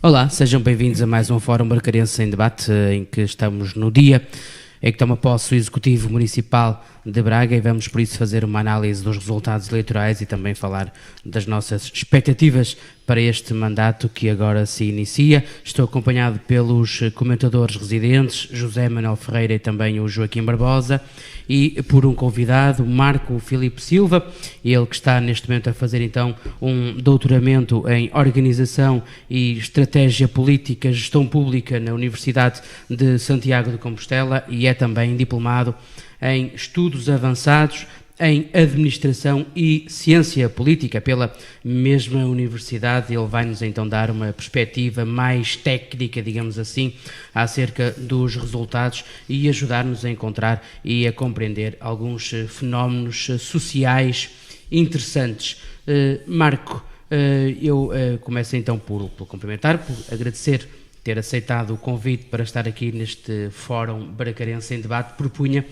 Olá, sejam bem-vindos a mais um Fórum Bracarense em Debate, em que estamos no dia em que toma posse o Executivo Municipal de Braga e vamos por isso fazer uma análise dos resultados eleitorais e também falar das nossas expectativas para este mandato que agora se inicia. Estou acompanhado pelos comentadores residentes, José Manuel Ferreira e também o Joaquim Barbosa, e por um convidado, Marco Filipe Silva, ele que está neste momento a fazer então um doutoramento em Organização e Estratégia Política, Gestão Pública na Universidade de Santiago de Compostela e é também diplomado em Estudos Avançados em Administração e Ciência Política pela mesma universidade. Ele vai-nos então dar uma perspectiva mais técnica, digamos assim, acerca dos resultados e ajudar-nos a encontrar e a compreender alguns fenómenos sociais interessantes. Marco, eu começo então por cumprimentar, por agradecer ter aceitado o convite para estar aqui neste Fórum Bracarense em Debate. Propunha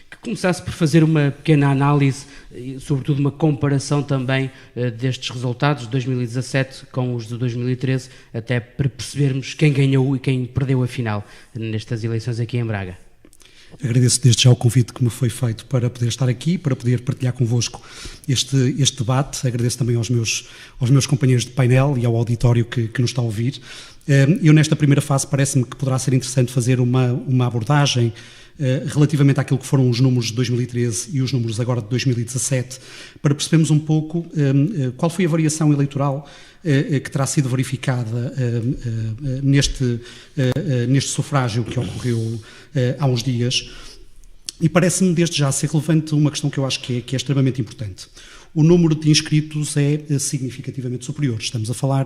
que começasse por fazer uma pequena análise e, sobretudo, uma comparação também destes resultados de 2017 com os de 2013, até para percebermos quem ganhou e quem perdeu a final nestas eleições aqui em Braga. Agradeço desde já o convite que me foi feito para poder estar aqui, para poder partilhar convosco este debate. Agradeço também aos meus companheiros de painel e ao auditório que nos está a ouvir. Eu, nesta primeira fase, parece-me que poderá ser interessante fazer uma abordagem relativamente àquilo que foram os números de 2013 e os números agora de 2017, para percebermos um pouco qual foi a variação eleitoral que terá sido verificada neste sufrágio que ocorreu há uns dias. E parece-me desde já ser relevante uma questão que eu acho que é extremamente importante. O número de inscritos é significativamente superior. Estamos a falar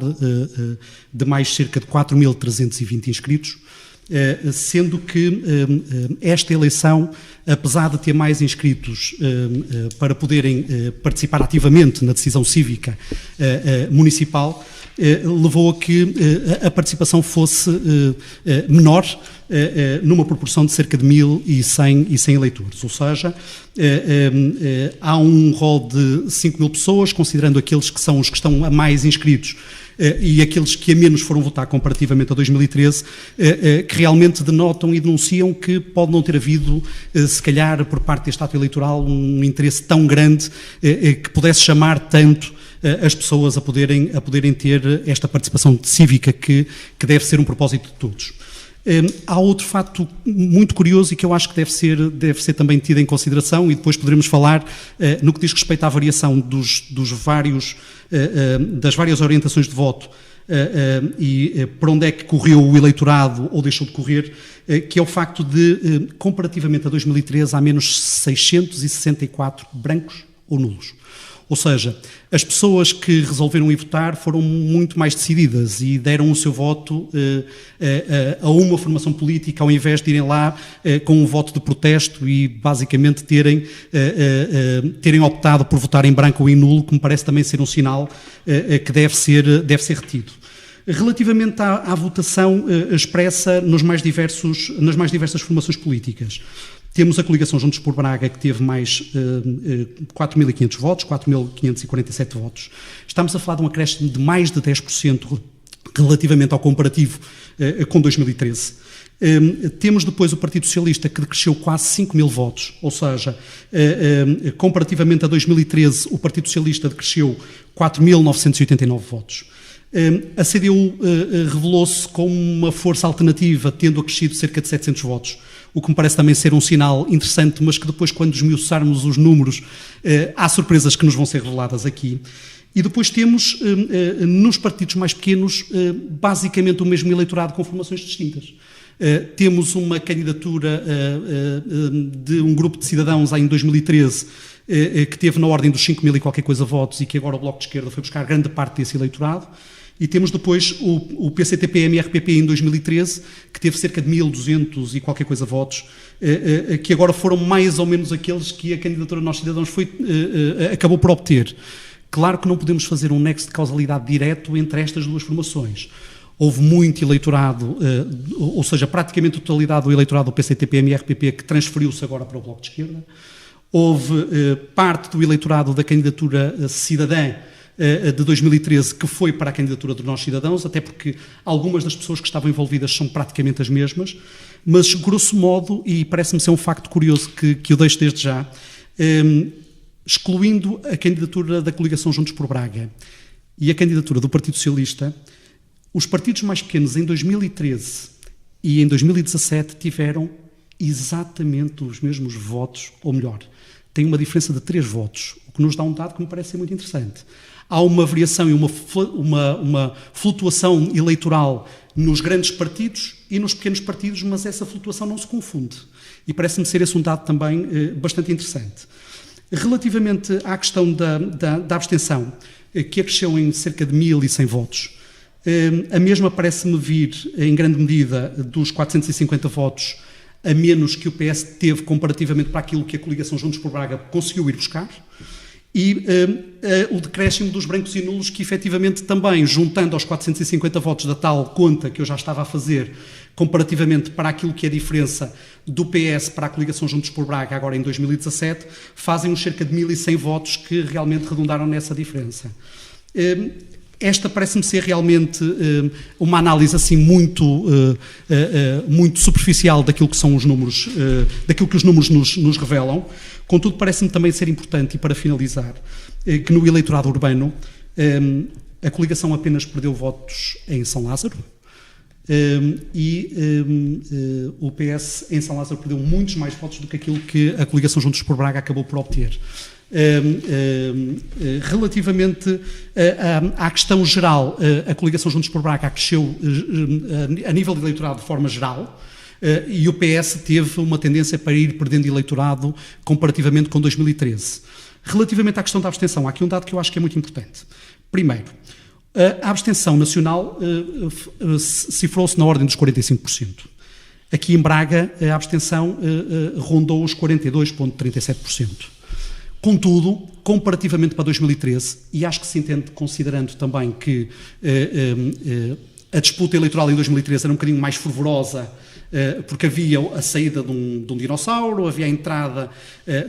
de mais cerca de 4.320 inscritos, sendo que esta eleição, apesar de ter mais inscritos para poderem participar ativamente na decisão cívica municipal, levou a que a participação fosse menor, numa proporção de cerca de 1.100 eleitores, ou seja, há um rol de 5.000 pessoas, considerando aqueles que são os que estão a mais inscritos e aqueles que a menos foram votar comparativamente a 2013, que realmente denotam e denunciam que pode não ter havido, se calhar, por parte deste ato eleitoral, um interesse tão grande que pudesse chamar tanto as pessoas a poderem ter esta participação cívica que deve ser um propósito de todos. Há outro facto muito curioso e que eu acho que deve ser também tido em consideração, e depois poderemos falar no que diz respeito à variação das várias orientações de voto e para onde é que correu o eleitorado ou deixou de correr, que é o facto de, comparativamente a 2013, há menos 664 brancos ou nulos. Ou seja, as pessoas que resolveram ir votar foram muito mais decididas e deram o seu voto a uma formação política, ao invés de irem lá com um voto de protesto e basicamente terem optado por votar em branco ou em nulo, que me parece também ser um sinal que deve ser retido. Relativamente à votação expressa nas mais diversas formações políticas, temos a coligação Juntos por Braga, que teve mais 4.500 votos, 4.547 votos. Estamos a falar de um acréscimo de mais de 10% relativamente ao comparativo com 2013. Temos depois o Partido Socialista, que cresceu quase 5.000 votos, ou seja, comparativamente a 2013, o Partido Socialista cresceu 4.989 votos. A CDU revelou-se como uma força alternativa, tendo acrescido cerca de 700 votos, o que me parece também ser um sinal interessante, mas que depois, quando esmiuçarmos os números, há surpresas que nos vão ser reveladas aqui. E depois temos, nos partidos mais pequenos, basicamente o mesmo eleitorado com formações distintas. Temos uma candidatura de um grupo de cidadãos em 2013, que teve na ordem dos 5.000 e qualquer coisa votos, e que agora o Bloco de Esquerda foi buscar grande parte desse eleitorado. E temos depois o PCTP-MRPP em 2013, que teve cerca de 1.200 e qualquer coisa votos, que agora foram mais ou menos aqueles que a candidatura de Nós Cidadãos acabou por obter. Claro que não podemos fazer um nexo de causalidade direto entre estas duas formações. Houve muito eleitorado, ou seja, praticamente a totalidade do eleitorado do PCTP-MRPP que transferiu-se agora para o Bloco de Esquerda. Houve parte do eleitorado da candidatura cidadã de 2013 que foi para a candidatura dos nossos cidadãos, até porque algumas das pessoas que estavam envolvidas são praticamente as mesmas, mas grosso modo, e parece-me ser um facto curioso que eu deixo desde já, excluindo a candidatura da coligação Juntos por Braga e a candidatura do Partido Socialista, os partidos mais pequenos em 2013 e em 2017 tiveram exatamente os mesmos votos, ou melhor, tem uma diferença de 3 votos, o que nos dá um dado que me parece ser muito interessante. Há uma variação e uma flutuação eleitoral nos grandes partidos e nos pequenos partidos, mas essa flutuação não se confunde. E parece-me ser esse um dado também bastante interessante. Relativamente à questão da abstenção, que acresceu em cerca de 1.100 votos, a mesma parece-me vir, em grande medida, dos 450 votos a menos que o PS teve comparativamente para aquilo que a coligação Juntos por Braga conseguiu ir buscar, e o decréscimo dos brancos e nulos, que efetivamente também, juntando aos 450 votos da tal conta que eu já estava a fazer, comparativamente para aquilo que é a diferença do PS para a coligação Juntos por Braga, agora em 2017, fazem uns cerca de 1.100 votos que realmente redundaram nessa diferença. Esta parece-me ser realmente uma análise assim muito superficial daquilo que são os números, daquilo que os números nos revelam. Contudo, parece-me também ser importante, e para finalizar, que no eleitorado urbano a coligação apenas perdeu votos em São Lázaro, o PS em São Lázaro perdeu muitos mais votos do que aquilo que a coligação Juntos por Braga acabou por obter. Relativamente à questão geral, a coligação Juntos por Braga cresceu a nível de eleitorado de forma geral, e o PS teve uma tendência para ir perdendo eleitorado comparativamente com 2013. Relativamente à questão da abstenção, há aqui um dado que eu acho que é muito importante. Primeiro, a abstenção nacional cifrou-se na ordem dos 45%. Aqui em Braga, a abstenção rondou os 42,37%. Contudo, comparativamente para 2013, e acho que se entende considerando também que a disputa eleitoral em 2013 era um bocadinho mais fervorosa, porque havia a saída de um dinossauro, havia a entrada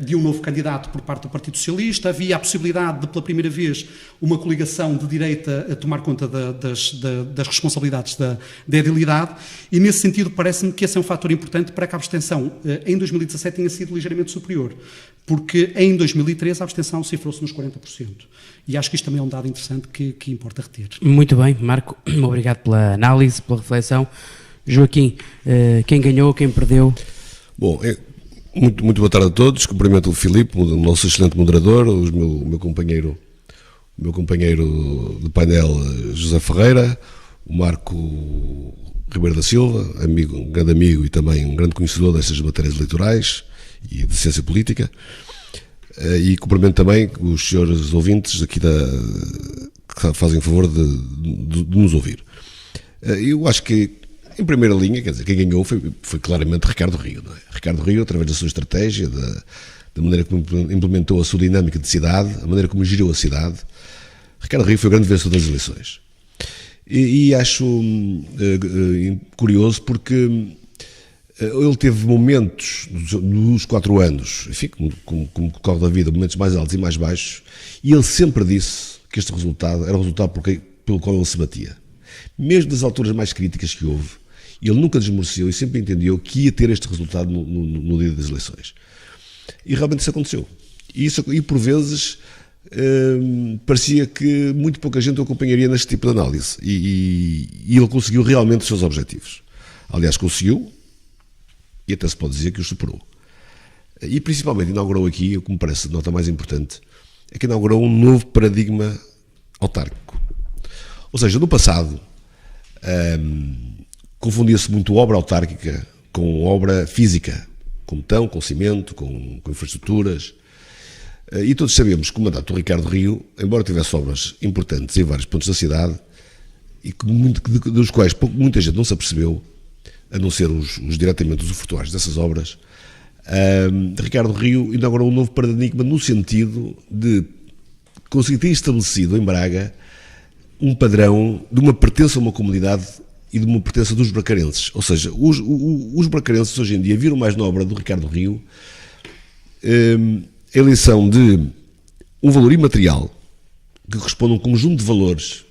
de um novo candidato por parte do Partido Socialista, havia a possibilidade de, pela primeira vez, uma coligação de direita a tomar conta das responsabilidades da edilidade, e nesse sentido parece-me que esse é um fator importante para que a abstenção em 2017 tenha sido ligeiramente superior, porque em 2013 a abstenção cifrou-se nos 40%. E acho que isto também é um dado interessante que importa reter. Muito bem, Marco, obrigado pela análise, pela reflexão. Joaquim, quem ganhou, quem perdeu? Bom, muito boa tarde a todos. Cumprimento o Filipe, o nosso excelente moderador, o meu companheiro de painel, José Ferreira, o Marco Ribeiro da Silva, um grande amigo e também um grande conhecedor destas matérias eleitorais e de ciência política. E cumprimento também os senhores ouvintes aqui que fazem o favor de nos ouvir. Eu acho que, em primeira linha, quer dizer, quem ganhou foi claramente Ricardo Rio, não é? Ricardo Rio, através da sua estratégia, da maneira como implementou a sua dinâmica de cidade, a maneira como geriu a cidade. Ricardo Rio foi o grande vencedor das eleições. E acho curioso porque ele teve momentos nos 4 anos, enfim, como corre da vida, momentos mais altos e mais baixos, e ele sempre disse que este resultado era o resultado pelo qual ele se batia. Mesmo nas alturas mais críticas que houve, ele nunca desmereceu e sempre entendeu que ia ter este resultado no dia das eleições. E realmente isso aconteceu. E por vezes parecia que muito pouca gente o acompanharia neste tipo de análise. E ele conseguiu realmente os seus objetivos. Aliás, conseguiu, e até se pode dizer que os superou. E principalmente inaugurou aqui, o que me parece a nota mais importante, é que inaugurou um novo paradigma autárquico. Ou seja, no passado, confundia-se muito obra autárquica com obra física, com betão, com cimento, com infraestruturas. E todos sabemos que o mandato do Ricardo Rio, embora tivesse obras importantes em vários pontos da cidade, e dos quais muita gente não se apercebeu, a não ser os diretamente usufrutuários dessas obras, Ricardo Rio inaugurou um novo paradigma no sentido de conseguir ter estabelecido em Braga um padrão de uma pertença a uma comunidade e de uma pertença dos bracarenses. Ou seja, os bracarenses hoje em dia viram mais na obra do Ricardo Rio a eleição de um valor imaterial que corresponde a um conjunto de valores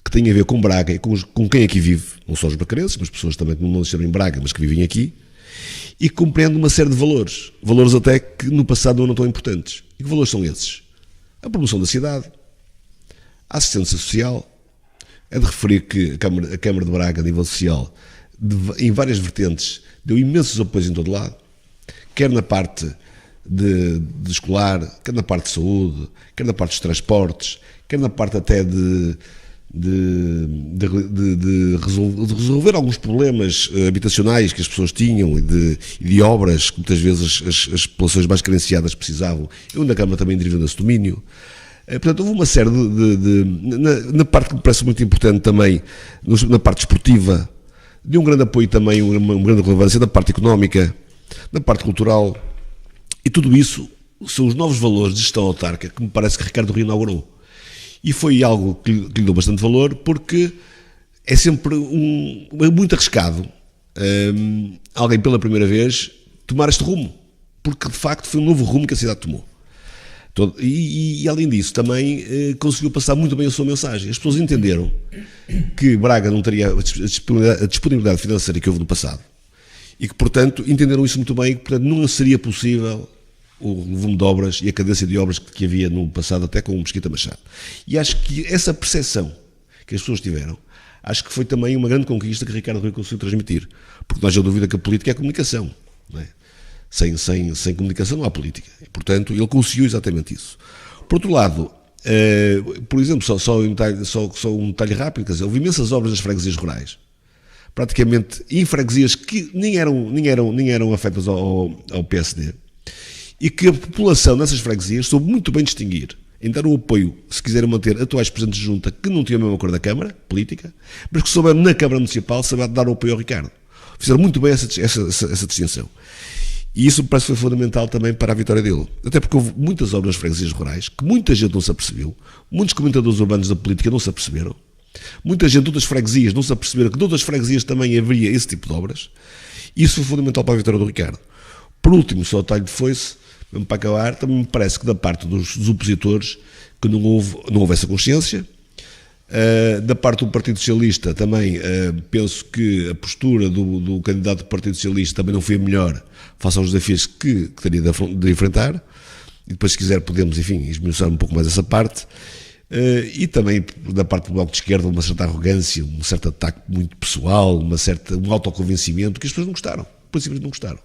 que têm a ver com Braga e com quem aqui vive, não só os bracarenses, mas pessoas também que não nasceram em Braga, mas que vivem aqui, e que compreende uma série de valores, valores até que no passado não eram tão importantes. E que valores são esses? A promoção da cidade, a assistência social. É de referir que a Câmara de Braga, a nível social, em várias vertentes, deu imensos apoios em todo lado, quer na parte de escolar, quer na parte de saúde, quer na parte dos transportes, quer na parte até de resolver alguns problemas habitacionais que as pessoas tinham e de obras que muitas vezes as populações mais carenciadas precisavam. Eu na Câmara também intervi nesse domínio. Portanto, houve uma série na parte que me parece muito importante também, na parte esportiva, de um grande apoio também, uma grande relevância na parte económica, na parte cultural, e tudo isso são os novos valores de gestão autárquica que me parece que Ricardo Rio inaugurou. E foi algo que lhe deu bastante valor, porque é sempre muito arriscado alguém pela primeira vez tomar este rumo, porque de facto foi um novo rumo que a cidade tomou. E além disso também conseguiu passar muito bem a sua mensagem. As pessoas entenderam que Braga não teria a disponibilidade financeira que houve no passado e que, portanto, entenderam isso muito bem, que, portanto, não seria possível o volume de obras e a cadência de obras que havia no passado, até com o Mesquita Machado. E acho que essa percepção que as pessoas tiveram, acho que foi também uma grande conquista que Ricardo Rio conseguiu transmitir, porque não haja dúvida que a política é a comunicação, não é? Sem comunicação não há política. E, portanto, ele conseguiu exatamente isso. Por outro lado, por exemplo, só um detalhe rápido, quer dizer, houve imensas obras nas freguesias rurais, praticamente em freguesias que nem eram afetas ao PSD, e que a população nessas freguesias soube muito bem distinguir, em dar o apoio, se quiserem manter atuais presidentes de junta que não tinham a mesma cor da Câmara política, mas que souberam na Câmara Municipal saber dar o apoio ao Ricardo. Fizeram muito bem essa distinção. E isso me parece que foi fundamental também para a vitória dele. Até porque houve muitas obras nas freguesias rurais que muita gente não se apercebeu, muitos comentadores urbanos da política não se aperceberam, muita gente de outras freguesias não se aperceberam que de outras freguesias também haveria esse tipo de obras. E isso foi fundamental para a vitória do Ricardo. Por último, só o detalhe de foice, mesmo para acabar, também me parece que da parte dos opositores que não houve essa consciência. Da parte do Partido Socialista também penso que a postura do candidato do Partido Socialista também não foi a melhor face aos desafios que teria de enfrentar, e depois se quiser podemos, enfim, esmiuçar um pouco mais essa parte, e também da parte do Bloco de Esquerda uma certa arrogância, um certo ataque muito pessoal, um autoconvencimento que as pessoas não gostaram, por simplesmente não gostaram.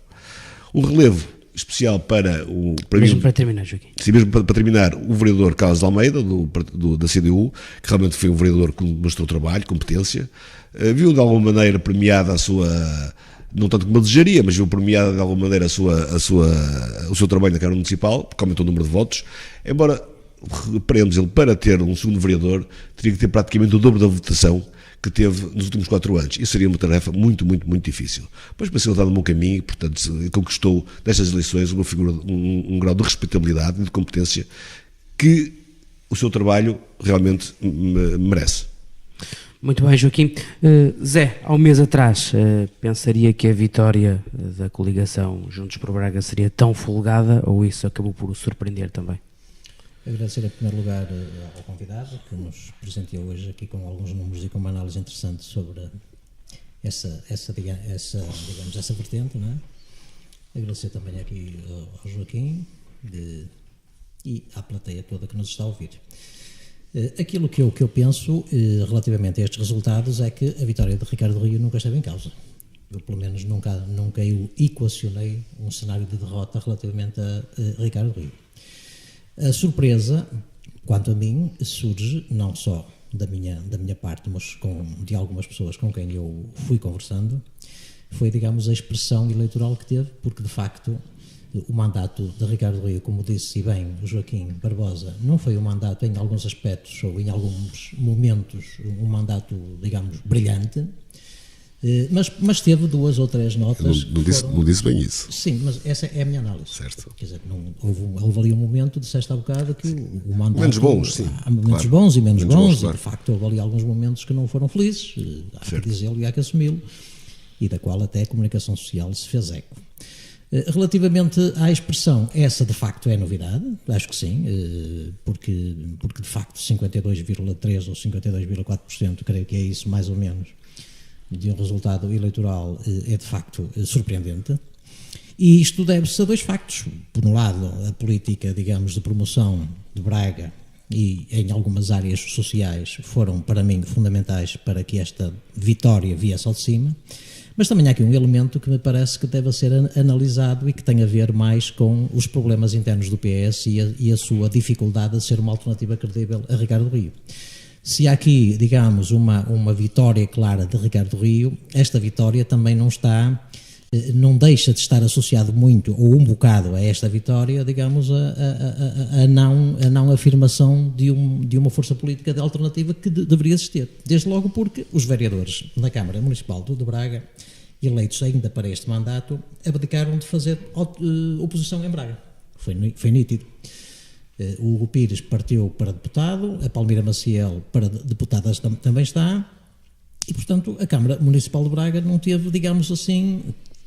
Um relevo especial para mesmo para terminar, Joaquim. Sim, mesmo para terminar, o vereador Carlos de Almeida, da CDU, que realmente foi um vereador que mostrou trabalho, competência, viu de alguma maneira premiada a sua, não tanto como eu desejaria, mas viu premiada de alguma maneira o seu trabalho na Câmara Municipal, porque aumentou o número de votos, embora, reparemos, ele para ter um segundo vereador, teria que ter praticamente o dobro da votação que teve nos últimos 4 anos. Isso seria uma tarefa muito, muito, muito difícil. Mas para ser ele está no bom caminho, portanto, conquistou nestas eleições uma figura, um grau de respeitabilidade e de competência que o seu trabalho realmente merece. Muito bem, Joaquim. Zé, há um mês atrás, pensaria que a vitória da coligação Juntos por Braga seria tão folgada, ou isso acabou por o surpreender também? Agradecer em primeiro lugar ao convidado que nos presenteou hoje aqui com alguns números e com uma análise interessante sobre essa vertente, não é? Agradecer também aqui ao Joaquim e à plateia toda que nos está a ouvir. Aquilo que eu penso relativamente a estes resultados é que a vitória de Ricardo Rio nunca esteve em causa. Eu, pelo menos, nunca eu equacionei um cenário de derrota relativamente a Ricardo Rio. A surpresa, quanto a mim, surge não só da minha parte, mas de algumas pessoas com quem eu fui conversando, foi, digamos, a expressão eleitoral que teve, porque, de facto, o mandato de Ricardo Rio, como disse bem o Joaquim Barbosa, não foi um mandato, em alguns aspectos ou em alguns momentos, um mandato, digamos, brilhante, mas teve 2 ou 3 notas. Não disse bem isso. Sim, mas essa é a minha análise. Certo. Quer dizer, houve ali um momento, disseste há bocado, que o mandato... Menos bons, sim. Há momentos claro. bons e menos bons, claro. E de facto houve ali alguns momentos que não foram felizes, há que dizê-lo e há que assumi-lo, e da qual até a comunicação social se fez eco. Relativamente à expressão, essa de facto é novidade, acho que sim, porque de facto 52,3% ou 52,4%, creio que é isso mais ou menos, de um resultado eleitoral é de facto surpreendente. E isto deve-se a dois factos. Por um lado, a política, digamos, de promoção de Braga e em algumas áreas sociais foram, para mim, fundamentais para que esta vitória viesse ao de cima. Mas também há aqui um elemento que me parece que deve ser analisado e que tem a ver mais com os problemas internos do PS e a sua dificuldade de ser uma alternativa credível a Ricardo Rio. Se há aqui, digamos, uma vitória clara de Ricardo Rio, esta vitória também não deixa de estar associado muito, ou um bocado, a esta vitória, digamos, a não afirmação de uma força política de alternativa que deveria existir. Desde logo porque os vereadores na Câmara Municipal de Braga, eleitos ainda para este mandato, abdicaram de fazer oposição em Braga. Foi nítido. O Hugo Pires partiu para deputado, a Palmira Maciel para deputada também está, e, portanto, a Câmara Municipal de Braga não teve, digamos assim,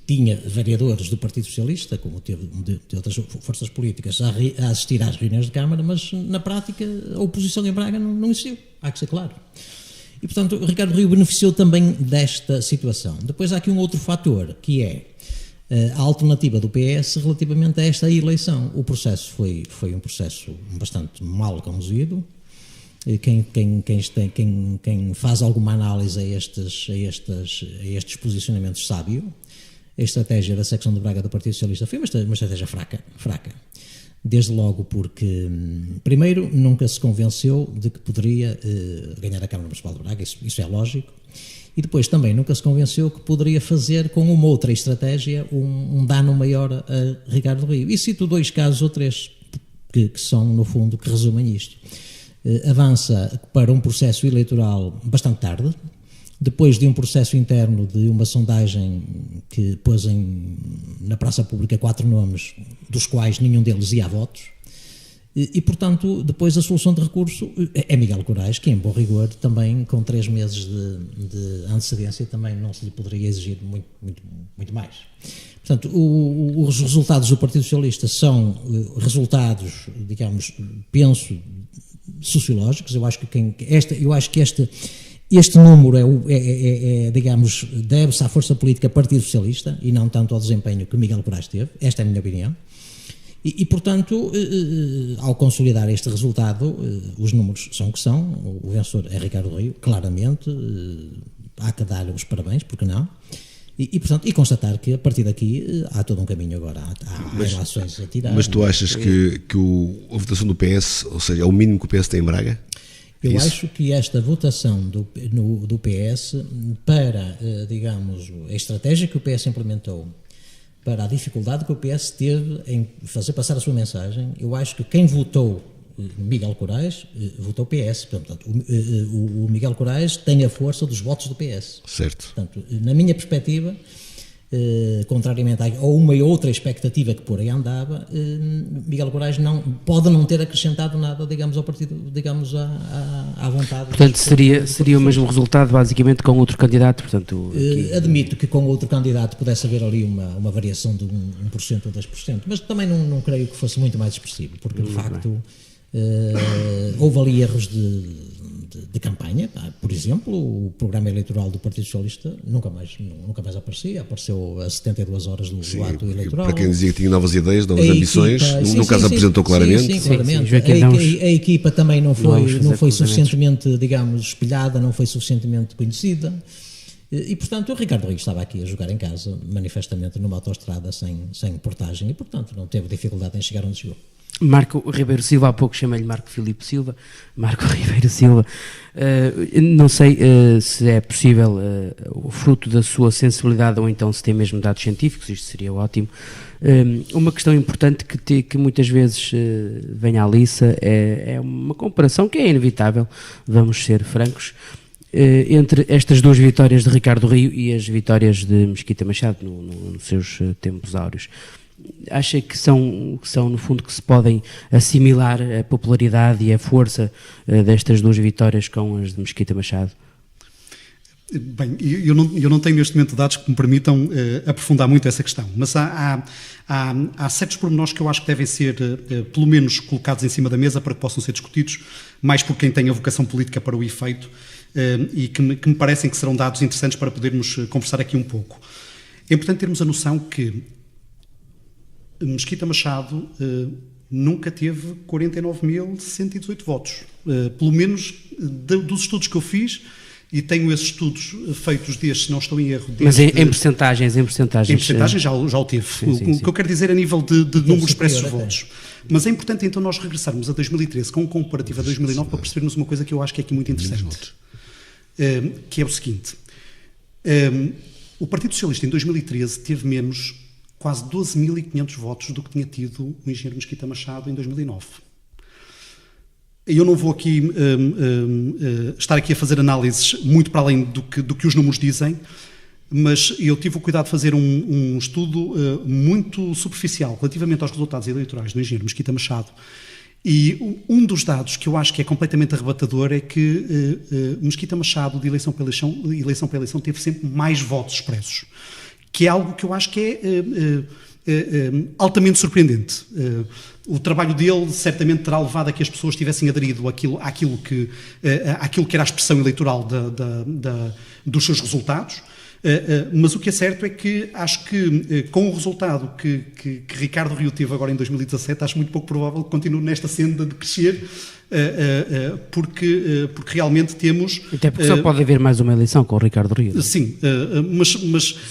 tinha vereadores do Partido Socialista, como teve de outras forças políticas, a assistir às reuniões de Câmara, mas, na prática, a oposição em Braga não existiu, há que ser claro. E, portanto, Ricardo Rio beneficiou também desta situação. Depois há aqui um outro fator, que é a alternativa do PS relativamente a esta eleição. O processo foi um processo bastante mal conduzido. Quem faz alguma análise a estes posicionamentos sabe. A estratégia da secção de Braga do Partido Socialista foi uma estratégia fraca. Desde logo porque, primeiro, nunca se convenceu de que poderia ganhar a Câmara Municipal de Braga, isso é lógico. E depois também nunca se convenceu que poderia fazer com uma outra estratégia um dano maior a Ricardo Rio. E cito dois casos ou três que são, no fundo, que resumem isto. Avança para um processo eleitoral bastante tarde, depois de um processo interno de uma sondagem que pôs na praça pública 4 nomes, dos quais nenhum deles ia a votos. E, portanto, depois a solução de recurso é Miguel Corais, que em bom rigor também com 3 meses de antecedência também não se lhe poderia exigir muito mais. Portanto, os resultados do Partido Socialista são resultados, digamos, penso, sociológicos. Eu acho que este número digamos, deve-se à força política Partido Socialista e não tanto ao desempenho que Miguel Corais teve. Esta é a minha opinião. E, portanto, ao consolidar este resultado, os números são o que são. O vencedor é Ricardo Rio, claramente. Há que dar os parabéns, porque não? Portanto, constatar que a partir daqui há todo um caminho agora. Há relações a tirar. Mas tu achas que a votação do PS, ou seja, é o mínimo que o PS tem em Braga? Eu acho que esta votação do PS para, digamos, a estratégia que o PS implementou, para a dificuldade que o PS teve em fazer passar a sua mensagem, eu acho que quem votou Miguel Corais votou PS. Portanto, o Miguel Corais tem a força dos votos do PS. Certo. Portanto, na minha perspectiva, contrariamente a uma e outra expectativa que por aí andava, Miguel Corais pode não ter acrescentado nada, digamos, ao partido, digamos, à vontade. Portanto, seria o mesmo resultado, basicamente, com outro candidato. Portanto, admito que com outro candidato pudesse haver ali uma variação de 1% ou 2%, mas também não creio que fosse muito mais expressivo, porque de facto houve ali erros de campanha. Por exemplo, o programa eleitoral do Partido Socialista nunca mais apareceu a 72 horas do ato eleitoral. Para quem dizia que tinha novas ideias, novas ambições, nunca as apresentou claramente. Sim, claramente. A equipa também não foi suficientemente, digamos, espelhada, não foi suficientemente conhecida. E, portanto, o Ricardo Rio estava aqui a jogar em casa, manifestamente numa autoestrada sem portagem, e, portanto, não teve dificuldade em chegar onde chegou. Marco Ribeiro Silva, há pouco chamei-lhe Marco Filipe Silva, Marco Ribeiro Silva, não sei se é possível, o fruto da sua sensibilidade, ou então se tem mesmo dados científicos, isto seria ótimo. Uma questão importante que muitas vezes vem à liça é uma comparação que é inevitável, vamos ser francos, entre estas duas vitórias de Ricardo Rio e as vitórias de Mesquita Machado nos seus tempos áureos. Acha que são, no fundo, que se podem assimilar a popularidade e a força destas duas vitórias com as de Mesquita Machado? Bem, eu não tenho neste momento dados que me permitam aprofundar muito essa questão, mas há certos pormenores que eu acho que devem ser, pelo menos, colocados em cima da mesa para que possam ser discutidos, mais por quem tem a vocação política para o efeito, e que me parecem que serão dados interessantes para podermos conversar aqui um pouco. É importante termos a noção que Mesquita Machado nunca teve 49.118 votos. Pelo menos dos estudos que eu fiz, e tenho esses estudos feitos desde, se não estou em erro... Mas em percentagens? Em percentagens já o teve. Sim. O que eu quero dizer a nível de números expressos de votos. Mas é importante então nós regressarmos a 2013 com um comparativo a 2009 para percebermos uma coisa que eu acho que é aqui muito interessante. Que é o seguinte. O Partido Socialista em 2013 teve menos quase 12.500 votos do que tinha tido o engenheiro Mesquita Machado em 2009. Eu não vou aqui estar aqui a fazer análises muito para além do que os números dizem, mas eu tive o cuidado de fazer um estudo muito superficial relativamente aos resultados eleitorais do engenheiro Mesquita Machado, e um dos dados que eu acho que é completamente arrebatador é que Mesquita Machado, de eleição para eleição, teve sempre mais votos expressos, que é algo que eu acho que é altamente surpreendente. O trabalho dele certamente terá levado a que as pessoas tivessem aderido àquilo que era a expressão eleitoral dos seus resultados, mas o que é certo é que acho que com o resultado que Ricardo Rio teve agora em 2017, acho muito pouco provável que continue nesta senda de crescer, porque realmente temos... Até porque só pode haver mais uma eleição com o Ricardo Rio. Sim, mas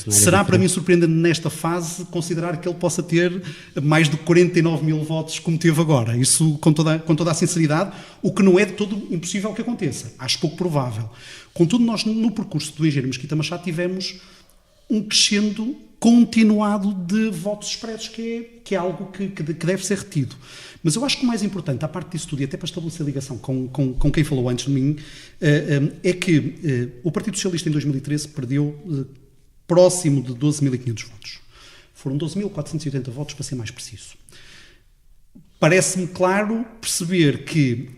será para mim surpreendente nesta fase considerar que ele possa ter mais de 49 mil votos como teve agora. Isso com toda a sinceridade, o que não é de todo impossível que aconteça. Acho pouco provável. Contudo, nós no percurso do engenheiro Mesquita Machado tivemos um crescendo continuado de votos expressos, que é algo que deve ser retido. Mas eu acho que o mais importante, à parte disso tudo, e até para estabelecer ligação com quem falou antes de mim, é que o Partido Socialista em 2013 perdeu próximo de 12.500 votos. Foram 12.480 votos, para ser mais preciso. Parece-me claro perceber que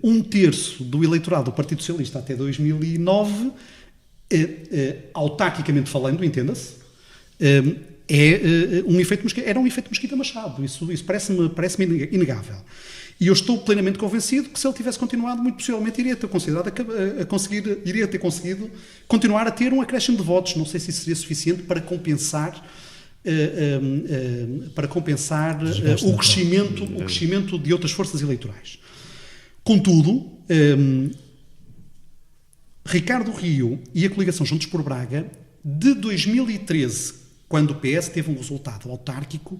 um terço do eleitorado do Partido Socialista até 2009, autárquicamente falando, entenda-se, era um efeito Mesquita Machado. Isso parece-me inegável. E eu estou plenamente convencido que se ele tivesse continuado, muito possivelmente iria ter conseguido continuar a ter um acréscimo de votos. Não sei se isso seria suficiente para compensar o crescimento de outras forças eleitorais. Contudo, Ricardo Rio e a coligação Juntos por Braga, de 2013, quando o PS teve um resultado autárquico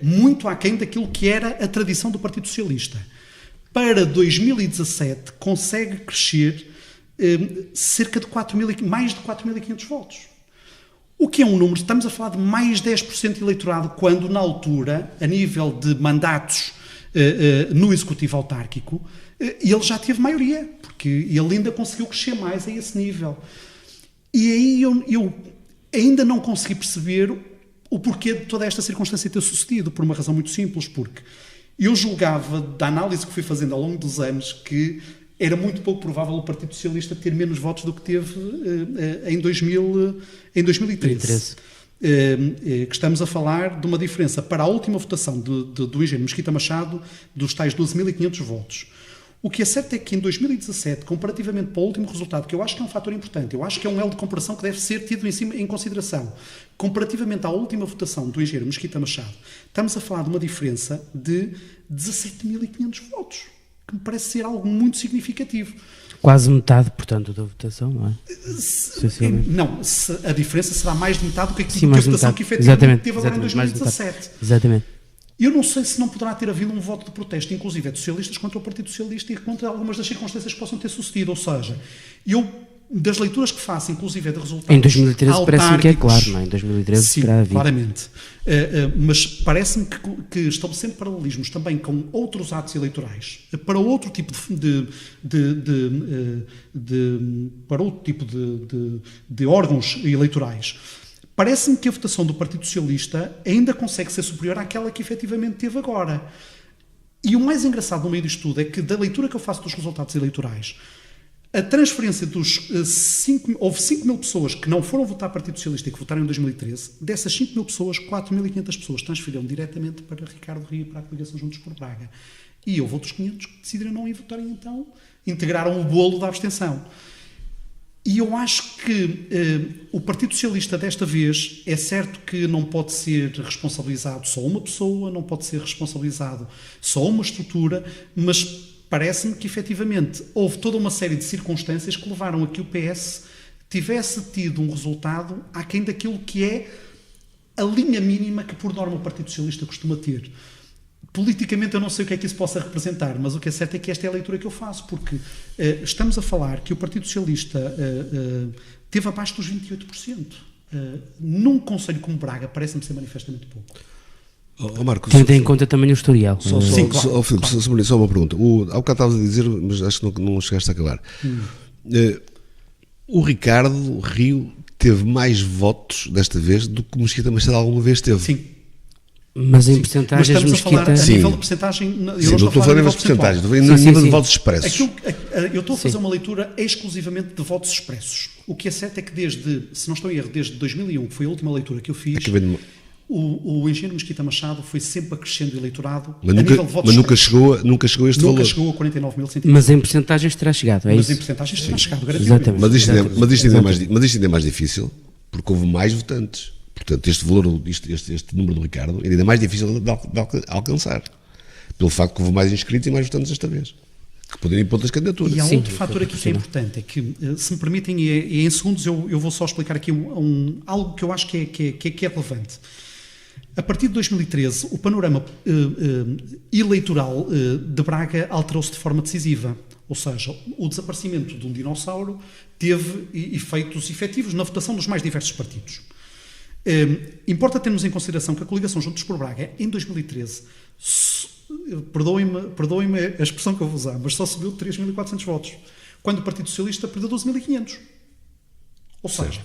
muito aquém daquilo que era a tradição do Partido Socialista, para 2017 consegue crescer cerca de mais de 4.500 votos. O que é um número, estamos a falar de mais 10% de eleitorado, quando na altura, a nível de mandatos no Executivo autárquico, ele já teve maioria, porque ele ainda conseguiu crescer mais a esse nível. E aí eu ainda não consegui perceber o porquê de toda esta circunstância ter sucedido, por uma razão muito simples, porque eu julgava, da análise que fui fazendo ao longo dos anos, que era muito pouco provável o Partido Socialista ter menos votos do que teve em 2013. Que estamos a falar de uma diferença para a última votação do engenheiro Mesquita Machado dos tais 12.500 votos. O que é certo é que em 2017, comparativamente para o último resultado, que eu acho que é um fator importante, eu acho que é um elo de comparação que deve ser tido em consideração, comparativamente à última votação do engenheiro Mesquita Machado, estamos a falar de uma diferença de 17.500 votos, que me parece ser algo muito significativo. Quase metade, portanto, da votação, não é? Não, a diferença será mais de metade do que a votação que efetivamente teve agora em 2017. Exatamente. Eu não sei se não poderá ter havido um voto de protesto, inclusive de socialistas contra o Partido Socialista e contra algumas das circunstâncias que possam ter sucedido. Ou seja, das leituras que faço, inclusive de resultados em 2013 parece-me que é claro, não é? Em 2013 sim, terá havido. Claramente. Mas parece-me que estabelecendo paralelismos também com outros atos eleitorais, para outro tipo de órgãos eleitorais, parece-me que a votação do Partido Socialista ainda consegue ser superior àquela que efetivamente teve agora. E o mais engraçado no meio disto tudo é que, da leitura que eu faço dos resultados eleitorais, A transferência dos houve 5 mil pessoas que não foram votar Partido Socialista e que votaram em 2013. Dessas 5 mil pessoas, 4.500 pessoas transferiram diretamente para Ricardo Rio e para a coligação Juntos por Braga. E houve outros 500 que decidiram não ir votar, então integraram o bolo da abstenção. E eu acho que o Partido Socialista desta vez, é certo que não pode ser responsabilizado só uma pessoa, não pode ser responsabilizado só uma estrutura, mas parece-me que efetivamente houve toda uma série de circunstâncias que levaram a que o PS tivesse tido um resultado aquém daquilo que é a linha mínima que por norma o Partido Socialista costuma ter. Politicamente eu não sei o que é que isso possa representar, mas o que é certo é que esta é a leitura que eu faço, porque estamos a falar que o Partido Socialista teve abaixo dos 28%. Num concelho como Braga parece-me ser manifestamente pouco. Marcos, tendo em conta também o historial. Sim, claro. Filipe, só uma pergunta. Há bocado estavas a dizer, mas acho que não chegaste a acabar. O Ricardo Rio teve mais votos desta vez do que o Mesquita Machado alguma vez teve. Sim. Mas em porcentagens, mas estamos a falar a Sim. nível de porcentagem. Sim, não estou a falar a nível de porcentagens, estou a falar a nível de votos expressos. Eu estou a fazer uma leitura exclusivamente de votos expressos. O que é certo é que se não estou em erro, desde 2001, que foi a última leitura que eu fiz, o engenheiro Mesquita Machado foi sempre acrescendo eleitorado a nível de votos mas nunca chegou a este valor. Nunca chegou a 49.100. Mas em porcentagens terá chegado, é mas isso? Em porcentagens terá chegado, Exatamente. Mas isto ainda é mais difícil, porque houve mais votantes. Portanto, este valor, este número do Ricardo, ainda é mais difícil de alcançar. Pelo facto que houve mais inscritos e mais votantes desta vez. Que poderiam ir para outras candidaturas. E há outro fator aqui que é importante, é que, se me permitem, e em segundos eu vou só explicar aqui algo que eu acho que é relevante. A partir de 2013, o panorama eleitoral de Braga alterou-se de forma decisiva. Ou seja, o desaparecimento de um dinossauro teve efeitos efetivos na votação dos mais diversos partidos. Importa termos em consideração que a coligação Juntos por Braga, em 2013, perdoem-me a expressão que eu vou usar, mas só subiu 3.400 votos, quando o Partido Socialista perdeu 12.500. Ou seja,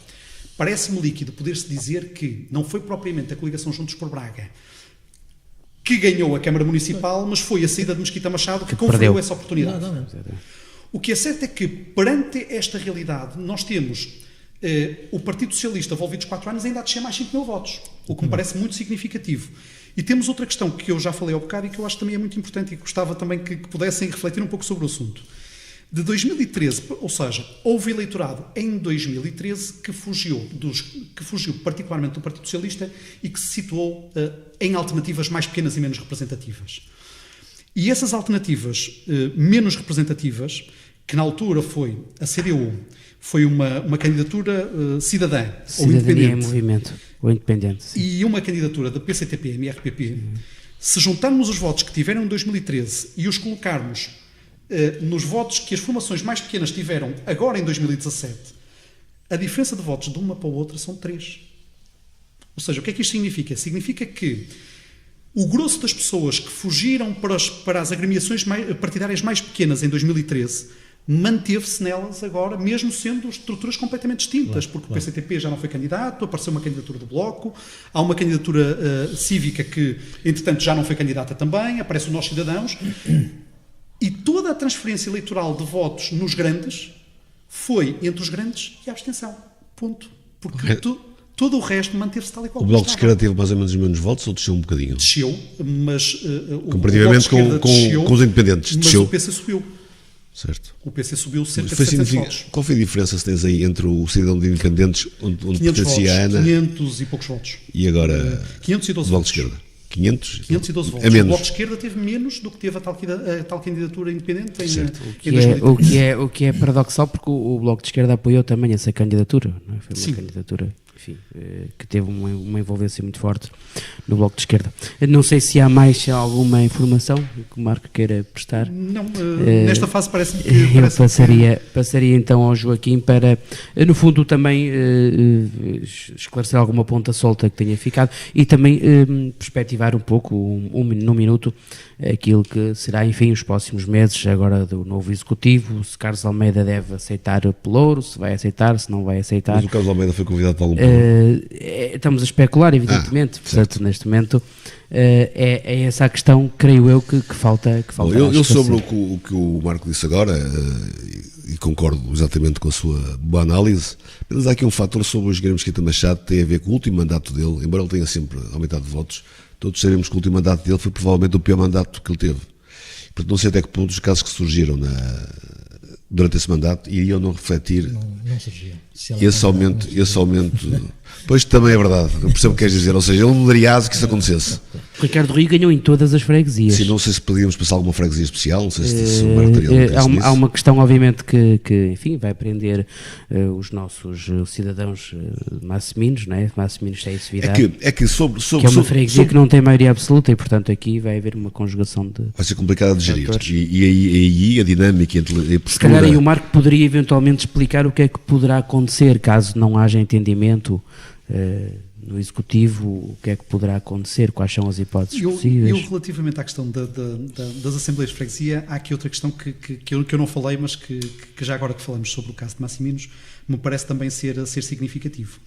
parece-me líquido poder-se dizer que não foi propriamente a coligação Juntos por Braga que ganhou a Câmara Municipal, mas foi a saída de Mesquita Machado que conferiu essa oportunidade. O que é certo é que, perante esta realidade, nós temos o Partido Socialista, envolvidos 4 anos, ainda a descer mais 5.000 votos, o que me parece muito significativo. E temos outra questão que eu já falei ao bocado e que eu acho também é muito importante e que gostava também que pudessem refletir um pouco sobre o assunto. De 2013, ou seja, houve eleitorado em 2013 que fugiu particularmente do Partido Socialista e que se situou em alternativas mais pequenas e menos representativas. E essas alternativas menos representativas, que na altura foi a CDU, foi uma candidatura cidadã ou independente. Em movimento, ou independente. Sim. E uma candidatura da PCTP, MRPP, se juntarmos os votos que tiveram em 2013 e os colocarmos nos votos que as formações mais pequenas tiveram agora em 2017, a diferença de votos de uma para a outra são 3. Ou seja, o que é que isto significa? Significa que o grosso das pessoas que fugiram para as agremiações partidárias mais pequenas em 2013 manteve-se nelas agora, mesmo sendo estruturas completamente distintas, porque o PCTP já não foi candidato, apareceu uma candidatura do Bloco, há uma candidatura cívica que, entretanto, já não foi candidata também, aparece o Nós Cidadãos, e toda a transferência eleitoral de votos nos grandes foi entre os grandes e a abstenção. Ponto. Porque todo o resto manteve-se tal e qual. O Bloco de Esquerda teve mais ou menos os mesmos votos ou desceu um bocadinho? Desceu, mas comparativamente com os independentes, mas desceu. O PC subiu. Certo. O PC subiu cerca de 700 votos. Qual foi a diferença se tens aí entre o cidadão de independentes, onde pertencia a Ana, 500 e poucos votos, e agora 512 o Bloco de votos. Esquerda? 512 votos. É menos. O Bloco de Esquerda teve menos do que teve a tal candidatura independente em 2013. O que é paradoxal, porque o Bloco de Esquerda apoiou também essa candidatura. Não é? Foi uma candidatura, enfim, que teve uma envolvência muito forte no Bloco de Esquerda. Não sei se há mais alguma informação que o Marco queira prestar. Não, nesta fase parece-me que... Eu passaria então ao Joaquim para, no fundo, também esclarecer alguma ponta solta que tenha ficado e também perspectivar um pouco, num minuto, aquilo que será, enfim, os próximos meses agora do novo Executivo, se Carlos Almeida deve aceitar o pelouro, se vai aceitar, se não vai aceitar. Mas o Carlos Almeida foi convidado para algum pelouro? Estamos a especular, evidentemente, portanto, neste momento é essa a questão, creio eu, que falta. Eu sobre o que o Marco disse agora, e concordo exatamente com a sua boa análise, mas há aqui um fator sobre o engenheiro Mesquita Machado que tem a ver com o último mandato dele, embora ele tenha sempre aumentado de votos, todos sabemos que o último mandato dele foi provavelmente o pior mandato que ele teve. Portanto, não sei até que ponto os casos que surgiram durante esse mandato iriam não refletir esse aumento. Pois também é verdade, eu percebo o que queres dizer, ou seja, ele mudaria que isso acontecesse. Ricardo Rio ganhou em todas as freguesias. Sim, não sei se podíamos passar alguma freguesia especial, não sei se o Martaria há uma questão, obviamente, que enfim, vai prender os nossos cidadãos massiminos, não é? Massiminos tem esse virado. É que sobre que é uma freguesia que não tem maioria absoluta e, portanto, aqui vai haver uma conjugação de... Vai ser complicado de gerir. E aí a dinâmica e a postura... Se calhar aí o Marco poderia eventualmente explicar o que é que poderá acontecer caso não haja entendimento no Executivo, o que é que poderá acontecer, quais são as hipóteses possíveis. Relativamente à questão das Assembleias de Freguesia, há aqui outra questão que eu não falei, mas que já agora que falamos sobre o caso de Massiminos, me parece também ser significativo.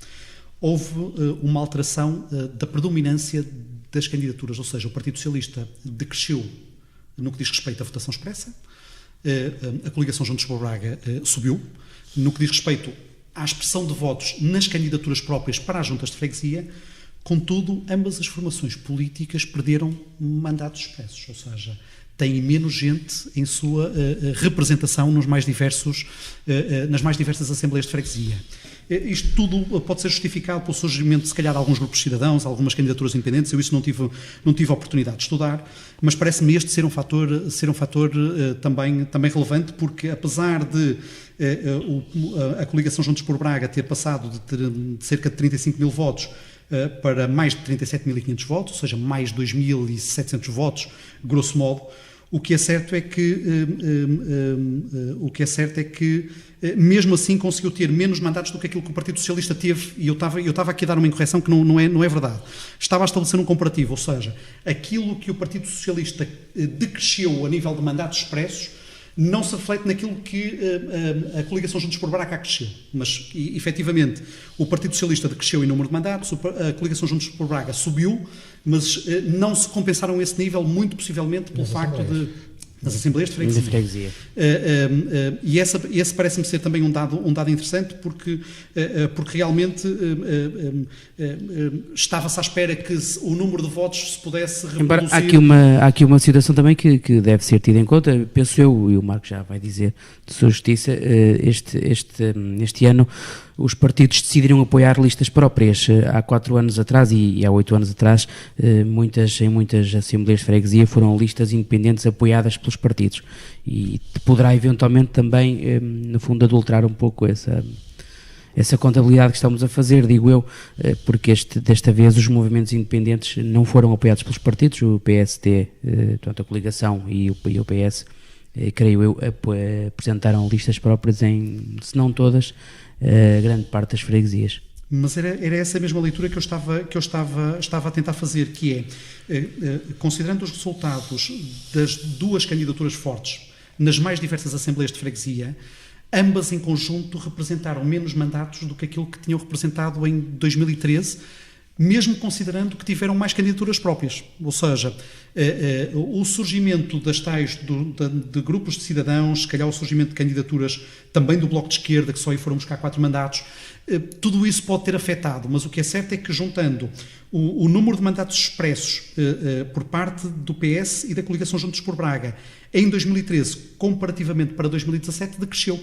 Houve uma alteração da predominância das candidaturas, ou seja, o Partido Socialista decresceu no que diz respeito à votação expressa, a coligação Juntos por Braga subiu, no que diz respeito à expressão de votos nas candidaturas próprias para as juntas de freguesia. Contudo, ambas as formações políticas perderam mandatos expressos, ou seja, têm menos gente em sua representação nas mais diversas assembleias de freguesia. Isto tudo pode ser justificado pelo surgimento, se calhar, de alguns grupos de cidadãos, algumas candidaturas independentes. Eu isso não tive a oportunidade de estudar, mas parece-me este ser um fator também relevante, porque apesar de a coligação Juntos por Braga ter passado de cerca de 35 mil votos para mais de 37.500 votos, ou seja, mais de 2.700 votos, grosso modo, o que é certo é que mesmo assim conseguiu ter menos mandatos do que aquilo que o Partido Socialista teve, e eu estava aqui a dar uma incorreção que não é verdade. Estava a estabelecer um comparativo, ou seja, aquilo que o Partido Socialista decresceu a nível de mandatos expressos não se reflete naquilo que a coligação Juntos por Braga cresceu. Mas, efetivamente, o Partido Socialista decresceu em número de mandatos, a coligação Juntos por Braga subiu, mas não se compensaram esse nível, muito possivelmente pelo facto das Assembleias de Freguesia. E esse parece-me ser também um dado interessante, porque realmente estava-se à espera que o número de votos se pudesse reproduzir. Embora há aqui uma situação também que deve ser tida em conta, penso eu, e o Marco já vai dizer de sua justiça, este ano os partidos decidiram apoiar listas próprias. Há 4 anos atrás e há 8 anos atrás, em muitas assembleias de freguesia foram listas independentes apoiadas pelos partidos, e poderá eventualmente também, no fundo, adulterar um pouco essa contabilidade que estamos a fazer, digo eu, porque desta vez os movimentos independentes não foram apoiados pelos partidos, o PSD, portanto a coligação e o PS, creio eu, apresentaram listas próprias em, se não todas, grande parte das freguesias. Mas era essa mesma leitura que eu estava a tentar fazer, que considerando os resultados das duas candidaturas fortes nas mais diversas assembleias de freguesia, ambas em conjunto representaram menos mandatos do que aquilo que tinham representado em 2013, mesmo considerando que tiveram mais candidaturas próprias. Ou seja, o surgimento das tais de grupos de cidadãos, se calhar o surgimento de candidaturas também do Bloco de Esquerda, que só aí foram buscar 4 mandatos, tudo isso pode ter afetado, mas o que é certo é que, juntando o número de mandatos expressos por parte do PS e da coligação Juntos por Braga em 2013, comparativamente para 2017, decresceu.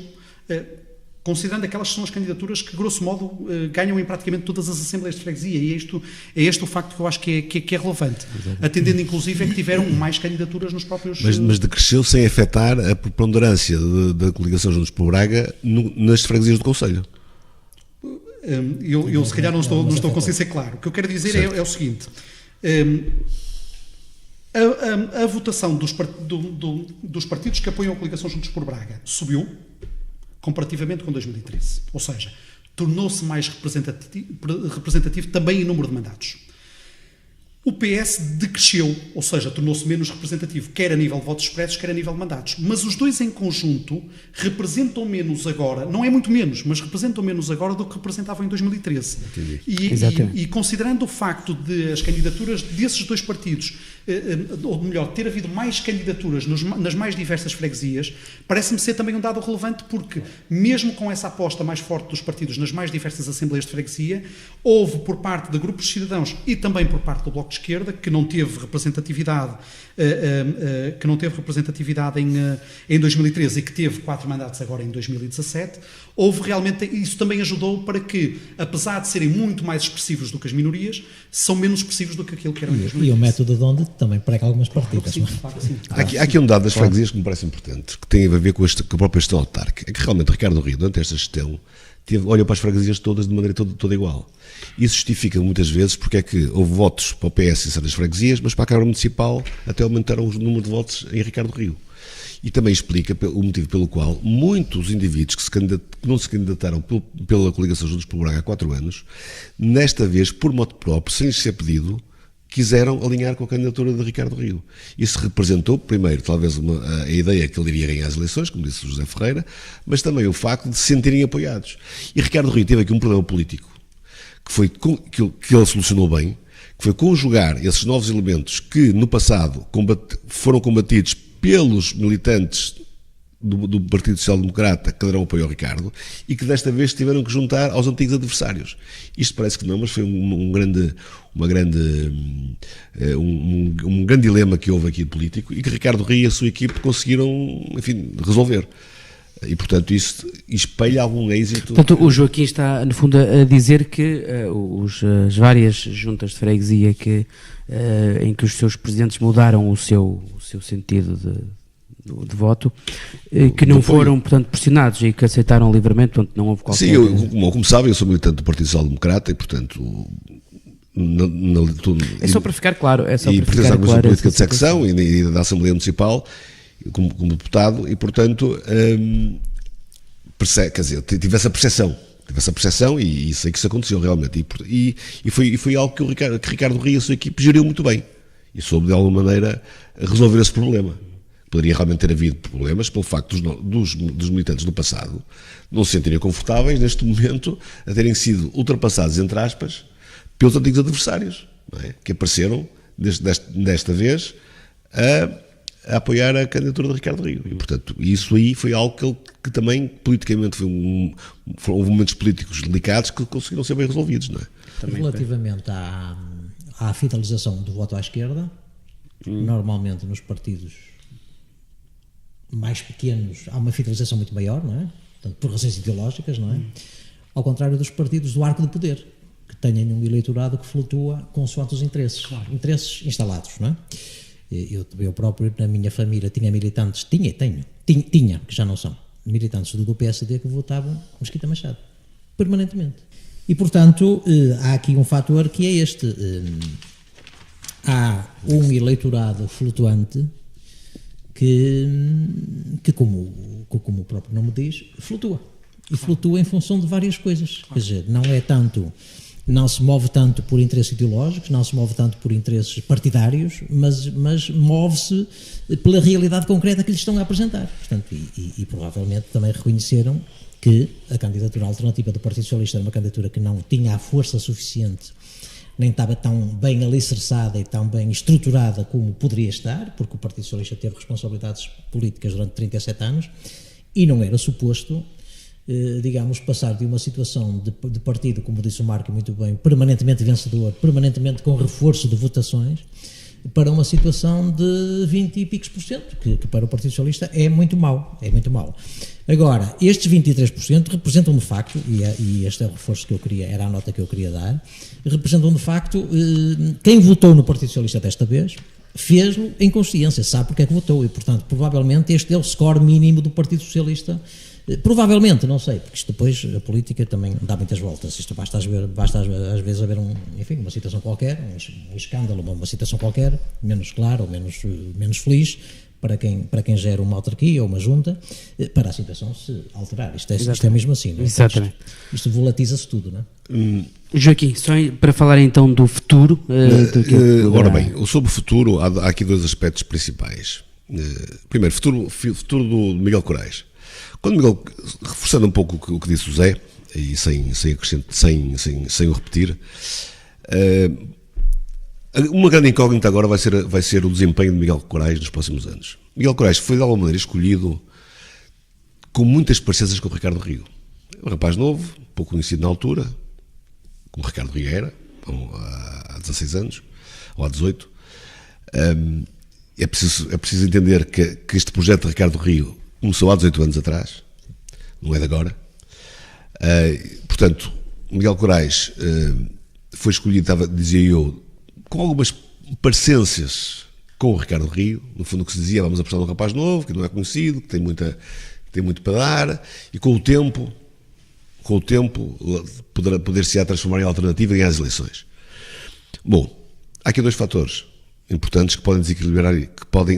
Considerando aquelas que são as candidaturas que, grosso modo, ganham em praticamente todas as assembleias de freguesia, e é este o facto que eu acho que é relevante. Exatamente. Atendendo, inclusive, que tiveram mais candidaturas nos próprios... Mas decresceu sem afetar a preponderância da coligação Juntos por Braga nas freguesias do Conselho. Eu se calhar não estou a conseguir ser claro. O que eu quero dizer é o seguinte... A votação dos partidos que apoiam a coligação Juntos por Braga subiu comparativamente com 2013. Ou seja, tornou-se mais representativo também em número de mandatos. O PS decresceu, ou seja, tornou-se menos representativo, quer a nível de votos expressos, quer a nível de mandatos. Mas os dois em conjunto representam menos agora, não é muito menos, mas representam menos agora do que representavam em 2013. E considerando o facto de as candidaturas desses dois partidos ou melhor, ter havido mais candidaturas nas mais diversas freguesias, parece-me ser também um dado relevante, porque mesmo com essa aposta mais forte dos partidos nas mais diversas assembleias de freguesia, houve por parte de grupos de cidadãos e também por parte do Bloco de Esquerda, que não teve representatividade em 2013 e que teve 4 mandatos agora em 2017, houve realmente, isso também ajudou para que, apesar de serem muito mais expressivos do que as minorias, são menos expressivos do que aquilo que eram em 2013. E o método de onde também prega algumas partidas. Há aqui um dado das freguesias que me parece importante, que tem a ver com a própria gestão autárquica. É que realmente Ricardo Rio, durante esta gestão, olhou para as freguesias todas de maneira toda igual. Isso justifica muitas vezes porque é que houve votos para o PS em certas freguesias, mas para a Câmara Municipal até aumentaram o número de votos em Ricardo Rio. E também explica o motivo pelo qual muitos indivíduos que não se candidataram pela coligação Juntos por Braga há 4 anos, nesta vez, por modo próprio, sem lhes ser pedido, quiseram alinhar com a candidatura de Ricardo Rio. Isso representou, primeiro, talvez a ideia que ele iria ganhar as eleições, como disse o José Ferreira, mas também o facto de se sentirem apoiados. E Ricardo Rio teve aqui um problema político, que ele solucionou bem, que foi conjugar esses novos elementos que, no passado, foram combatidos pelos militantes do Partido Social Democrata que deram apoio ao Ricardo e que desta vez tiveram que juntar aos antigos adversários. Isto parece que não, mas foi um grande dilema que houve aqui político e que Ricardo Rio e a sua equipe conseguiram, enfim, resolver. E, portanto, isso espelha algum êxito. Portanto, o Joaquim está, no fundo, a dizer que as várias juntas de freguesia em que os seus presidentes mudaram o seu sentido de voto, que não foram, portanto, pressionados e que aceitaram livremente, portanto, não houve qualquer... Sim, como sabem, eu sou militante do Partido Social Democrata e, portanto... É só para ficar claro. E pertenço à Comissão Política de Secção e da Assembleia Municipal, como deputado, e, portanto, quer dizer, tive essa percepção e sei que isso aconteceu realmente. E foi algo que Ricardo Rio e a sua equipe geriu muito bem e soube, de alguma maneira, resolver esse problema. Poderia realmente ter havido problemas pelo facto dos militantes do passado não se sentirem confortáveis, neste momento, a terem sido ultrapassados, entre aspas, pelos antigos adversários, não é? Que apareceram, desta vez, a apoiar a candidatura de Ricardo Rio. E, portanto, isso aí foi algo que também, politicamente, houve momentos políticos delicados que conseguiram ser bem resolvidos, não é? Também relativamente à fidelização do voto à esquerda, normalmente nos partidos mais pequenos há uma fidelização muito maior, não é? Portanto, por razões ideológicas, não é? Ao contrário dos partidos do arco de poder, que têm um eleitorado que flutua consoante os interesses, interesses instalados, não é? Eu próprio, na minha família, tinha militantes, tinha, que já não são, militantes do PSD que votavam Mesquita Machado, permanentemente. E, portanto, há aqui um fator que é este. Há um eleitorado flutuante que como o próprio nome diz, flutua. E flutua em função de várias coisas. Quer dizer, não se move tanto por interesses ideológicos, não se move tanto por interesses partidários, mas move-se pela realidade concreta que lhes estão a apresentar. Portanto, e provavelmente também reconheceram que a candidatura alternativa do Partido Socialista era uma candidatura que não tinha a força suficiente, nem estava tão bem alicerçada e tão bem estruturada como poderia estar, porque o Partido Socialista teve responsabilidades políticas durante 37 anos e não era suposto, digamos, passar de uma situação de partido, como disse o Marco muito bem, permanentemente vencedor, permanentemente com reforço de votações, para uma situação de 20 e picos por cento, que para o Partido Socialista é muito mau, Agora, estes 23% representam de facto, e este é o reforço que eu queria, era a nota que eu queria dar, representam de facto, quem votou no Partido Socialista desta vez, fez-lo em consciência, sabe porque é que votou, e portanto, provavelmente este é o score mínimo do Partido Socialista. Provavelmente, não sei, porque isto depois, a política também dá muitas voltas, isto basta às vezes haver uma situação qualquer, um escândalo, uma situação qualquer, menos clara ou menos feliz, para quem gera uma autarquia ou uma junta, para a situação se alterar. Isto é mesmo assim, não é? Exatamente. Isto volatiza-se tudo, não é? Joaquim, só para falar então do futuro... Ora bem, sobre o futuro, há aqui 2 aspectos principais. Primeiro, futuro do Miguel Corais. Quando Miguel, reforçando um pouco o que disse o Zé, e sem o repetir, Uma grande incógnita agora vai ser o desempenho de Miguel Corais nos próximos anos. Miguel Corais foi de alguma maneira escolhido com muitas parecenças com o Ricardo Rio. Um rapaz novo, pouco conhecido na altura, como Ricardo Rio era, há 16 anos, ou há 18. É preciso entender que este projeto de Ricardo Rio começou há 18 anos atrás, não é de agora. Portanto, Miguel Corais foi escolhido, dizia eu, com algumas parecenças com o Ricardo Rio. No fundo, o que se dizia, vamos apostar num rapaz novo, que não é conhecido, que tem muito para dar, e com o tempo poder-se-á transformar em alternativa e ganhar as eleições. Bom, há aqui dois fatores importantes que podem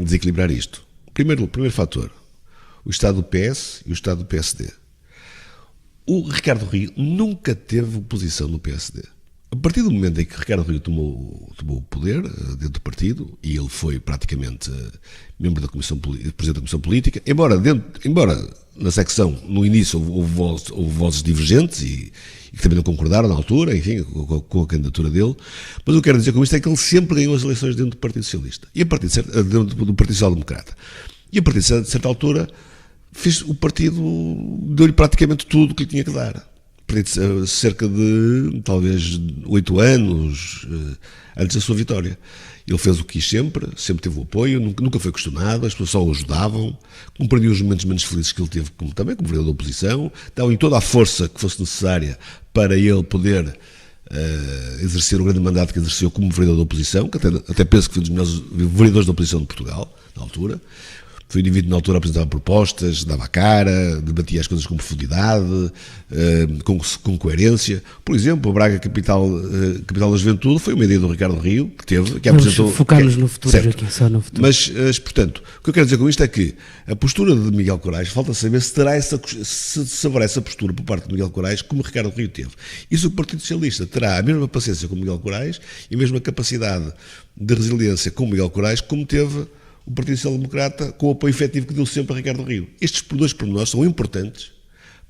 desequilibrar isto. Primeiro fator, o estado do PS e o estado do PSD. O Ricardo Rio nunca teve oposição no PSD. A partir do momento em que Ricardo Rio tomou o poder dentro do partido, e ele foi praticamente membro da presidente da Comissão Política, embora na secção, no início, houve vozes divergentes e que também não concordaram na altura, enfim, com a candidatura dele, mas o que eu quero dizer com isto é que ele sempre ganhou as eleições dentro do Partido Socialista, dentro do Partido Social Democrata. E a partir de certa altura, o partido deu-lhe praticamente tudo o que lhe tinha que dar. Cerca de, talvez, 8 anos antes da sua vitória. Ele fez o que quis sempre teve o apoio, nunca foi questionado, as pessoas só o ajudavam, compreendiam os momentos menos felizes que ele teve como vereador da oposição, davam-lhe toda a força que fosse necessária para ele poder exercer o grande mandato que exerceu como vereador da oposição, que até penso que foi um dos melhores vereadores da oposição de Portugal, na altura. Foi um indivíduo na altura, apresentava propostas, dava a cara, debatia as coisas com profundidade, com coerência. Por exemplo, a Braga Capital da Juventude foi uma ideia do Ricardo Rio, que apresentou... Focar-nos no futuro, Joaquim, só no futuro. Mas, portanto, o que eu quero dizer com isto é que a postura de Miguel Corais, falta saber se haverá essa postura por parte de Miguel Corais como Ricardo Rio teve. E se o Partido Socialista terá a mesma paciência com Miguel Corais e a mesma capacidade de resiliência com Miguel Corais como teve o Partido Social Democrata, com o apoio efetivo que deu sempre a Ricardo Rio. Estes dois pormenores são importantes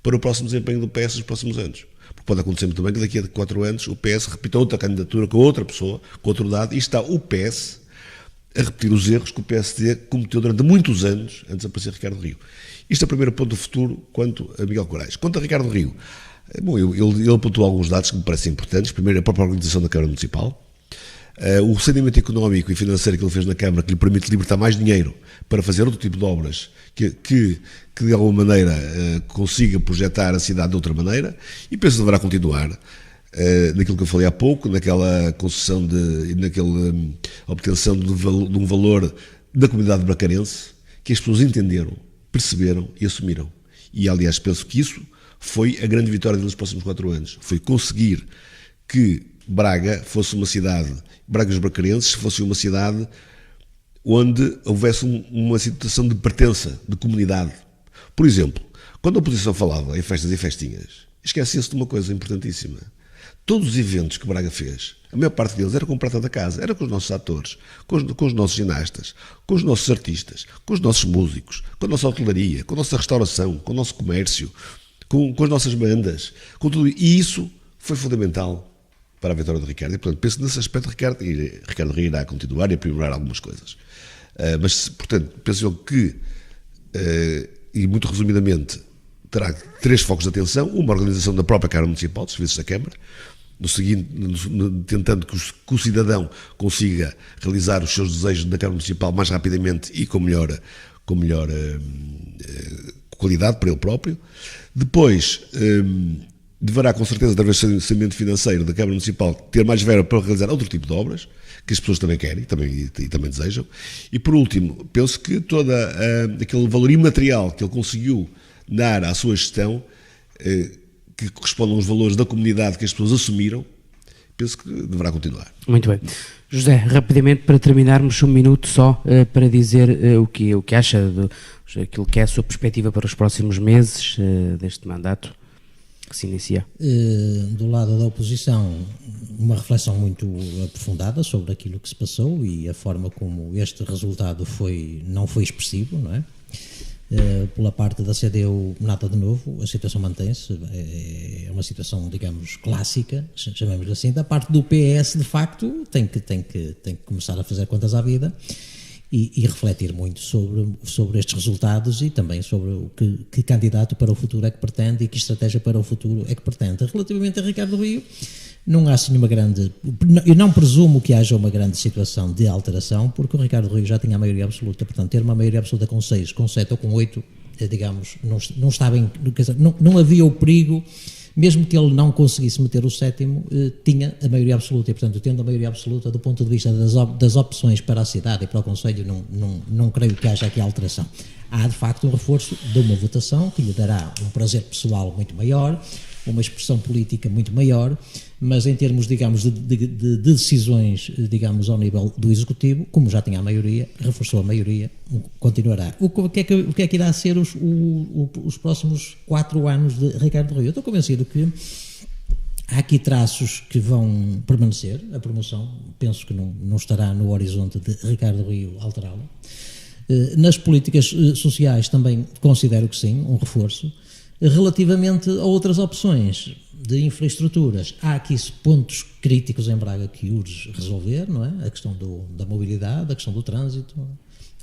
para o próximo desempenho do PS nos próximos anos. Porque pode acontecer muito bem que daqui a 4 anos o PS repita outra candidatura com outra pessoa, com outro dado, e está o PS a repetir os erros que o PSD cometeu durante muitos anos antes de aparecer Ricardo Rio. Isto é o primeiro ponto do futuro quanto a Miguel Corais. Quanto a Ricardo Rio, bom, ele apontou alguns dados que me parecem importantes. Primeiro, a própria organização da Câmara Municipal. O rendimento económico e financeiro que ele fez na Câmara, que lhe permite libertar mais dinheiro para fazer outro tipo de obras que de alguma maneira consiga projetar a cidade de outra maneira, e penso que deverá continuar naquilo que eu falei há pouco, naquela concessão naquela obtenção de um valor da comunidade bracarense que as pessoas entenderam, perceberam e assumiram. E aliás penso que isso foi a grande vitória nos próximos 4 anos, foi conseguir que Braga fosse uma cidade, Braga e os bracarenses fosse uma cidade onde houvesse uma situação de pertença, de comunidade. Por exemplo, quando a oposição falava em festas e festinhas, esquecia-se de uma coisa importantíssima. Todos os eventos que Braga fez, a maior parte deles era com prata da casa, era com os nossos atores, com os nossos ginastas, com os nossos artistas, com os nossos músicos, com a nossa hotelaria, com a nossa restauração, com o nosso comércio, com as nossas bandas, com tudo. E isso foi fundamental para a vitória de Ricardo. E, portanto, penso que nesse aspecto Ricardo Rio irá continuar e aprimorar algumas coisas. Mas, portanto, penso eu que, e muito resumidamente, terá 3 focos de atenção: uma organização da própria Câmara Municipal, dos serviços da Câmara, tentando que o cidadão consiga realizar os seus desejos na Câmara Municipal mais rapidamente e com melhor qualidade para ele próprio. Depois, deverá, com certeza, através do orçamento financeiro da Câmara Municipal, ter mais verba para realizar outro tipo de obras, que as pessoas também querem e também desejam. E, por último, penso que todo aquele valor imaterial que ele conseguiu dar à sua gestão, que corresponde aos valores da comunidade que as pessoas assumiram, penso que deverá continuar. Muito bem. José, rapidamente, para terminarmos, 1 minuto só para dizer o que acha daquilo que é a sua perspectiva para os próximos meses deste mandato que se inicia. Do lado da oposição, uma reflexão muito aprofundada sobre aquilo que se passou e a forma como este resultado não foi expressivo, não é? Pela parte da CDU, nada de novo, a situação mantém-se, é uma situação, digamos, clássica, chamemos assim. Da parte do PS, de facto, tem que começar a fazer contas à vida e refletir muito sobre estes resultados e também sobre o que candidato para o futuro é que pretende e que estratégia para o futuro é que pretende. Relativamente a Ricardo Rio, não há assim uma grande... Eu não presumo que haja uma grande situação de alteração, porque o Ricardo Rio já tinha a maioria absoluta, portanto, ter uma maioria absoluta com 6, com 7 ou com 8, digamos, não estava em... Não havia o perigo, mesmo que ele não conseguisse meter o 7º, tinha a maioria absoluta, e, portanto, tendo a maioria absoluta, do ponto de vista das opções para a cidade e para o Conselho, não creio que haja aqui alteração. Há, de facto, um reforço de uma votação que lhe dará um prazer pessoal muito maior, uma expressão política muito maior, mas em termos, digamos, de decisões, digamos, ao nível do Executivo, como já tinha a maioria, reforçou a maioria, continuará. O que é que irá ser os próximos 4 anos de Ricardo Rio? Eu estou convencido que há aqui traços que vão permanecer, a promoção, penso que não estará no horizonte de Ricardo Rio alterá-la. Nas políticas sociais também considero que sim, um reforço. Relativamente a outras opções de infraestruturas, há aqui pontos críticos em Braga que urge resolver, não é? A questão da mobilidade, a questão do trânsito,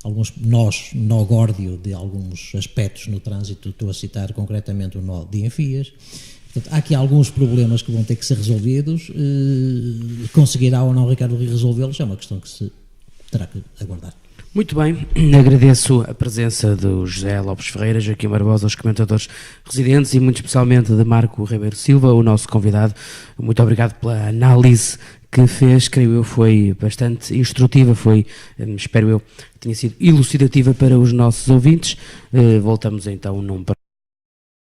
alguns nó górdio de alguns aspectos no trânsito, estou a citar concretamente o nó de Enfias. Portanto, há aqui alguns problemas que vão ter que ser resolvidos, conseguirá ou não Ricardo Rio resolvê-los, é uma questão que se terá que aguardar. Muito bem, agradeço a presença do José Lopes Ferreira, Joaquim Barbosa, os comentadores residentes e muito especialmente de Marco Ribeiro Silva, o nosso convidado. Muito obrigado pela análise que fez, creio eu, foi bastante instrutiva, espero eu, tenha sido elucidativa para os nossos ouvintes. Voltamos então num